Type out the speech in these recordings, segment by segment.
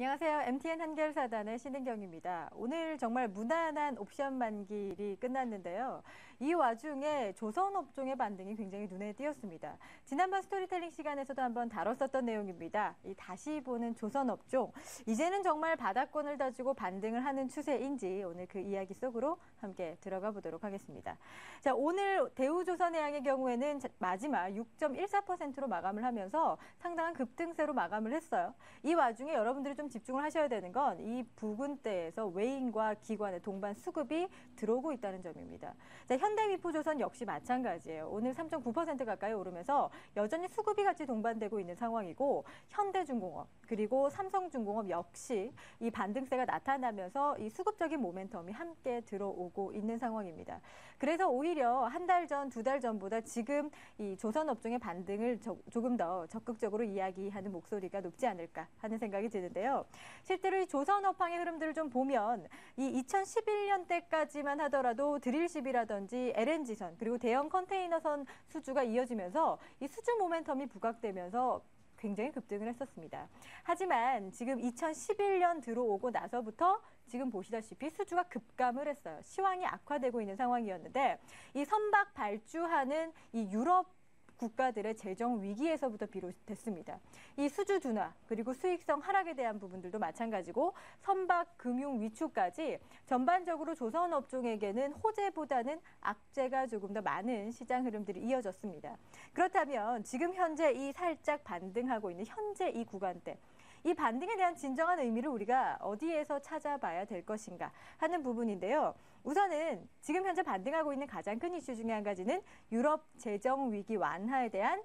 안녕하세요. MTN 한결사단의 신은경입니다. 오늘 정말 무난한 옵션 만기일이 끝났는데요. 이 와중에 조선업종의 반등이 굉장히 눈에 띄었습니다. 지난번 스토리텔링 시간에서도 한번 다뤘었던 내용입니다. 이 다시 보는 조선업종, 이제는 정말 바닥권을 다지고 반등을 하는 추세인지 오늘 그 이야기 속으로 함께 들어가 보도록 하겠습니다. 자, 오늘 대우조선해양의 경우에는 마지막 6.14%로 마감을 하면서 상당한 급등세로 마감을 했어요. 이 와중에 여러분들이 좀 집중을 하셔야 되는 건 이 부근대에서 외인과 기관의 동반 수급이 들어오고 있다는 점입니다. 자, 현대미포조선 역시 마찬가지예요. 오늘 3.9% 가까이 오르면서 여전히 수급이 같이 동반되고 있는 상황이고, 현대중공업 그리고 삼성중공업 역시 이 반등세가 나타나면서 이 수급적인 모멘텀이 함께 들어오고 있는 상황입니다. 그래서 오히려 한 달 전, 두 달 전보다 지금 이 조선업종의 반등을 조금 더 적극적으로 이야기하는 목소리가 높지 않을까 하는 생각이 드는데요. 실제로 이 조선업황의 흐름들을 좀 보면 이 2011년대까지만 하더라도 드릴십이라든지 LNG선 그리고 대형 컨테이너선 수주가 이어지면서 이 수주 모멘텀이 부각되면서 굉장히 급등을 했었습니다. 하지만 지금 2011년 들어오고 나서부터 지금 보시다시피 수주가 급감을 했어요. 시황이 악화되고 있는 상황이었는데, 이 선박 발주하는 이 유럽 국가들의 재정 위기에서부터 비롯됐습니다. 이 수주 둔화 그리고 수익성 하락에 대한 부분들도 마찬가지고, 선박 금융 위축까지 전반적으로 조선업종에게는 호재보다는 악재가 조금 더 많은 시장 흐름들이 이어졌습니다. 그렇다면 지금 현재 이 살짝 반등하고 있는 현재 이 구간대, 이 반등에 대한 진정한 의미를 우리가 어디에서 찾아봐야 될 것인가 하는 부분인데요. 우선은 지금 현재 반등하고 있는 가장 큰 이슈 중에 한 가지는 유럽 재정 위기 완화에 대한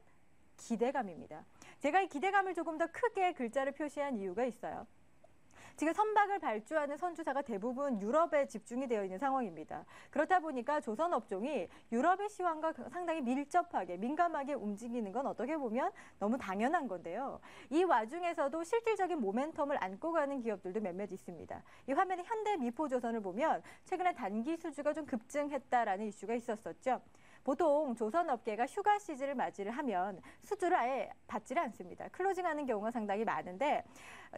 기대감입니다. 제가 이 기대감을 조금 더 크게 글자를 표시한 이유가 있어요. 지금 선박을 발주하는 선주사가 대부분 유럽에 집중이 되어 있는 상황입니다. 그렇다 보니까 조선업종이 유럽의 시황과 상당히 밀접하게, 민감하게 움직이는 건 어떻게 보면 너무 당연한 건데요. 이 와중에서도 실질적인 모멘텀을 안고 가는 기업들도 몇몇 있습니다. 이 화면에 현대미포조선을 보면 최근에 단기 수주가 좀 급증했다라는 이슈가 있었었죠. 보통 조선업계가 휴가 시즌을 맞이를 하면 수주를 아예 받지를 않습니다. 클로징하는 경우가 상당히 많은데,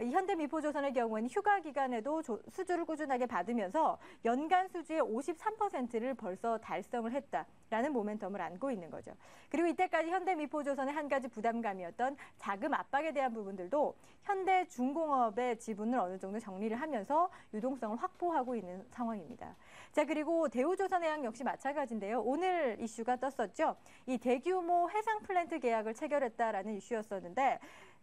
이 현대미포조선의 경우에는 휴가 기간에도 수주를 꾸준하게 받으면서 연간 수주의 53%를 벌써 달성을 했다라는 모멘텀을 안고 있는 거죠. 그리고 이때까지 현대미포조선의 한 가지 부담감이었던 자금 압박에 대한 부분들도 현대중공업의 지분을 어느 정도 정리를 하면서 유동성을 확보하고 있는 상황입니다. 자, 그리고 대우조선해양 역시 마찬가지인데요. 오늘 이슈가 떴었죠. 이 대규모 해상 플랜트 계약을 체결했다라는 이슈였었는데,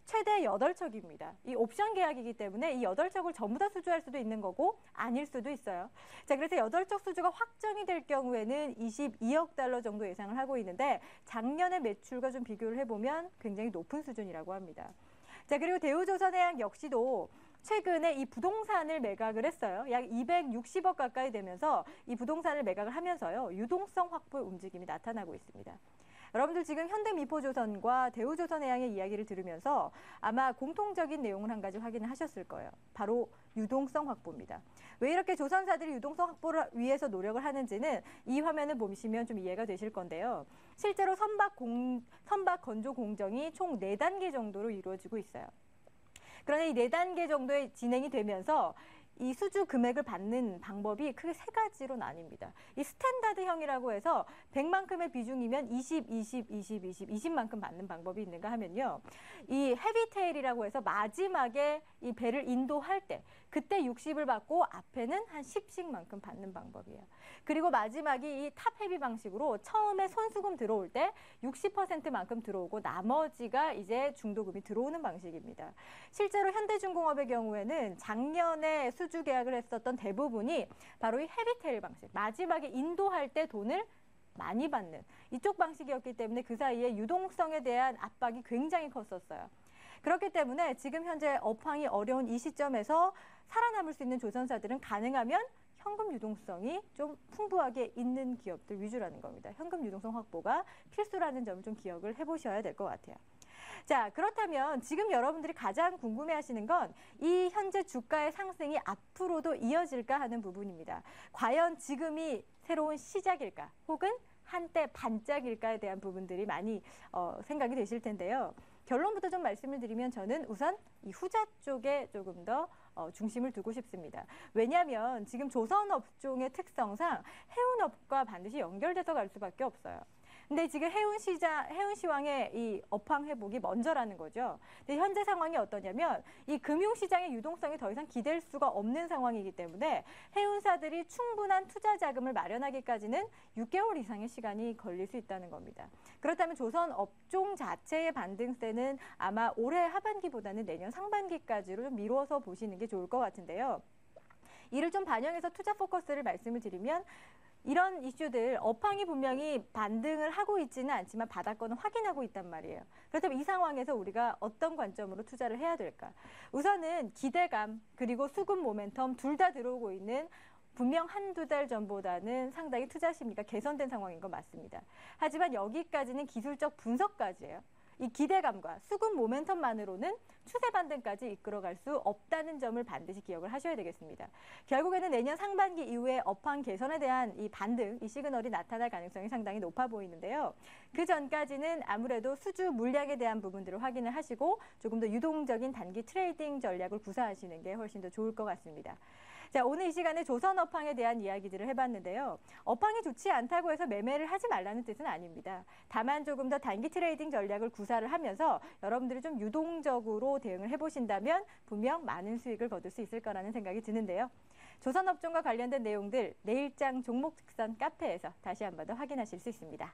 최대 8척입니다. 이 옵션 계약이기 때문에 이 8척을 전부 다 수주할 수도 있는 거고 아닐 수도 있어요. 자, 그래서 8척 수주가 확정이 될 경우에는 22억 달러 정도 예상을 하고 있는데, 작년의 매출과 좀 비교를 해보면 굉장히 높은 수준이라고 합니다. 자, 그리고 대우조선해양 역시도 최근에 이 부동산을 매각을 했어요. 약 260억 가까이 되면서 이 부동산을 매각을 하면서요, 유동성 확보의 움직임이 나타나고 있습니다. 여러분들 지금 현대미포조선과 대우조선해양의 이야기를 들으면서 아마 공통적인 내용을 한 가지 확인을 하셨을 거예요. 바로 유동성 확보입니다. 왜 이렇게 조선사들이 유동성 확보를 위해서 노력을 하는지는 이 화면을 보시면 좀 이해가 되실 건데요. 실제로 선박 건조 공정이 총 4단계 정도로 이루어지고 있어요. 그러나 이 4단계 정도의 진행이 되면서 이 수주 금액을 받는 방법이 크게 3가지로 나뉩니다. 이 스탠다드형이라고 해서 100만큼의 비중이면 20, 20, 20, 20, 20만큼 받는 방법이 있는가 하면요. 이 헤비테일이라고 해서 마지막에 이 배를 인도할 때 그때 60을 받고 앞에는 한 10씩만큼 받는 방법이에요. 그리고 마지막이 이 탑 헤비 방식으로 처음에 손수금 들어올 때 60%만큼 들어오고 나머지가 이제 중도금이 들어오는 방식입니다. 실제로 현대중공업의 경우에는 작년에 수주 계약을 했었던 대부분이 바로 이 헤비테일 방식, 마지막에 인도할 때 돈을 많이 받는 이쪽 방식이었기 때문에 그 사이에 유동성에 대한 압박이 굉장히 컸었어요. 그렇기 때문에 지금 현재 업황이 어려운 이 시점에서 살아남을 수 있는 조선사들은 가능하면 현금 유동성이 좀 풍부하게 있는 기업들 위주라는 겁니다. 현금 유동성 확보가 필수라는 점을 좀 기억을 해보셔야 될 것 같아요. 자, 그렇다면 지금 여러분들이 가장 궁금해하시는 건 이 현재 주가의 상승이 앞으로도 이어질까 하는 부분입니다. 과연 지금이 새로운 시작일까? 혹은 한때 반짝일까에 대한 부분들이 많이 생각이 되실 텐데요. 결론부터 좀 말씀을 드리면 저는 우선 이 후자 쪽에 조금 더 중심을 두고 싶습니다. 왜냐하면 지금 조선업종의 특성상 해운업과 반드시 연결돼서 갈 수밖에 없어요. 근데 지금 해운시황의 이 업황 회복이 먼저라는 거죠. 근데 현재 상황이 어떠냐면 이 금융시장의 유동성이 더 이상 기댈 수가 없는 상황이기 때문에 해운사들이 충분한 투자 자금을 마련하기까지는 6개월 이상의 시간이 걸릴 수 있다는 겁니다. 그렇다면 조선 업종 자체의 반등세는 아마 올해 하반기보다는 내년 상반기까지로 좀 미뤄서 보시는 게 좋을 것 같은데요. 이를 좀 반영해서 투자 포커스를 말씀을 드리면 이런 이슈들, 업황이 분명히 반등을 하고 있지는 않지만 바닥권을 확인하고 있단 말이에요. 그렇다면 이 상황에서 우리가 어떤 관점으로 투자를 해야 될까? 우선은 기대감 그리고 수급 모멘텀 둘 다 들어오고 있는 분명 한두 달 전보다는 상당히 투자 심리가 개선된 상황인 건 맞습니다. 하지만 여기까지는 기술적 분석까지예요. 이 기대감과 수급 모멘텀만으로는 추세 반등까지 이끌어갈 수 없다는 점을 반드시 기억을 하셔야 되겠습니다. 결국에는 내년 상반기 이후에 업황 개선에 대한 이 반등, 이 시그널이 나타날 가능성이 상당히 높아 보이는데요. 그 전까지는 아무래도 수주 물량에 대한 부분들을 확인을 하시고 조금 더 유동적인 단기 트레이딩 전략을 구사하시는 게 훨씬 더 좋을 것 같습니다. 자, 오늘 이 시간에 조선 업황에 대한 이야기들을 해봤는데요. 업황이 좋지 않다고 해서 매매를 하지 말라는 뜻은 아닙니다. 다만 조금 더 단기 트레이딩 전략을 구사를 하면서 여러분들이 좀 유동적으로 대응을 해보신다면 분명 많은 수익을 거둘 수 있을 거라는 생각이 드는데요. 조선 업종과 관련된 내용들 내일장 종목 특선 카페에서 다시 한 번 더 확인하실 수 있습니다.